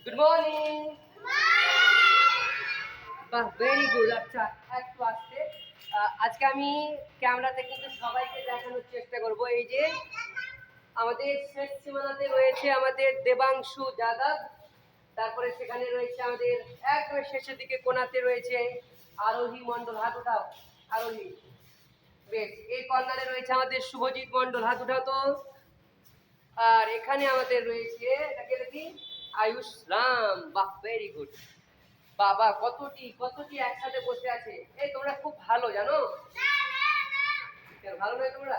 Good morning. বাহ, very good. আচ্ছা, একটু আসতে আজকে আমি ক্যামেরাতে কিন্তু সবাইকে দেখানোর চেষ্টা করব। এই যে আমাদের শেষ সীমানাতে রয়েছে আমাদের দেবাংশু যাদব, তারপরে সেখানে রয়েছে আমাদের একদম শেষের দিকে কোনাতে রয়েছে আরোহী মণ্ডল। হাত উঠাও আরোহী। বেশ, এই কর্নারে রয়েছে আমাদের শুভজিৎ মণ্ডল। হাত উঠাও তো। আর এখানে আমাদের রয়েছে, এটাকে দেখি, আয়ুষ রাম। বাহ, ভেরি গুড। বাবা, কতটি একসাথে বসে আছে। এই তোমরা খুব ভালো, জানো? কেন ভালো নয় তোমরা?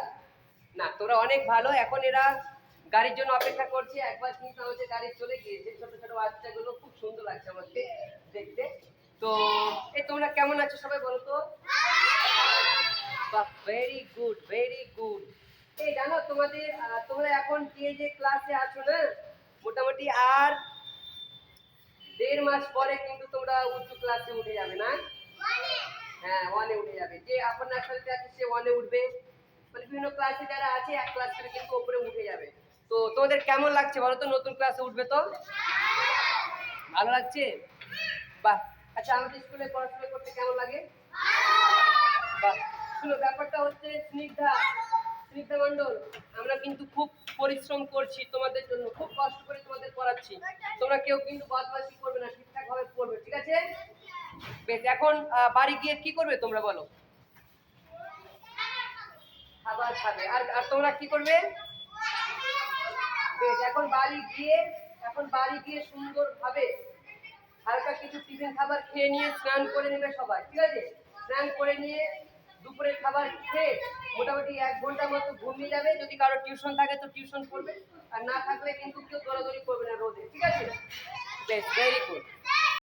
না, তোমরা অনেক ভালো। এখন এরা গাড়ির জন্য অপেক্ষা করছে। একবার কিন্তু আমাদের গাড়ি চলে গিয়েছে। ছোট ছোট বাচ্চাগুলো খুব সুন্দর লাগছে আমাকে দেখতে। তো এই তোমরা কেমন আছো সবাই বলো তো? বাহ, ভেরি গুড, ভেরি গুড। এই জানো, তোমরা এখন যে ক্লাসে আছো না, মোটামুটি আর 1.5 মাস পরে কিন্তু তোমরা উচ্চ ক্লাসে উঠে যাবে না? হ্যাঁ, ওয়ানে উঠে যাবে। যে আপনার সাথে আছে সে ওয়ানে উঠবে, মানে বিভিন্ন ক্লাসে যারা আছে এক ক্লাস করে কিন্তু উপরে উঠে যাবে। তো তোমাদের কেমন লাগছে বলো তো, নতুন ক্লাসে উঠবে তো? ভালো লাগছে? বাহ। আচ্ছা, আমাদের স্কুলে পড়াশোনা করতে কেমন লাগে? বাহ। শুনো, ব্যাপারটা হচ্ছে স্নিগ্ধা মণ্ডল, আমরা কিন্তু খুব পরিশ্রম করছি তোমাদের জন্য, খুব কষ্ট করে তোমাদের পড়াচ্ছি। তোমরা কেউ কিন্তু বদমাশি করবে না, ঠিকঠাক ভাবে পড়বে, ঠিক আছে? বেশ, এখন বাড়ি গিয়ে কি করবে তোমরা বলো? খাবার খাবে। আর আর তোমরা কি করবে? বেশ, এখন বাড়ি গিয়ে সুন্দরভাবে হালকা কিছু টিফিন খাবার খেয়ে নিয়ে স্নান করে নেবে সবাই, ঠিক আছে? স্নান করে নিয়ে দুপুরের খাবার খেয়ে মোটামুটি 1 ঘন্টার মতো ঘুমিয়ে যাবে। যদি কারো টিউশন থাকে তো টিউশন করবে, আর না থাকলে কিন্তু কেউ দৌড়াদৌড়ি করবে না রোদে, ঠিক আছে? বেশ, ভেরি গুড।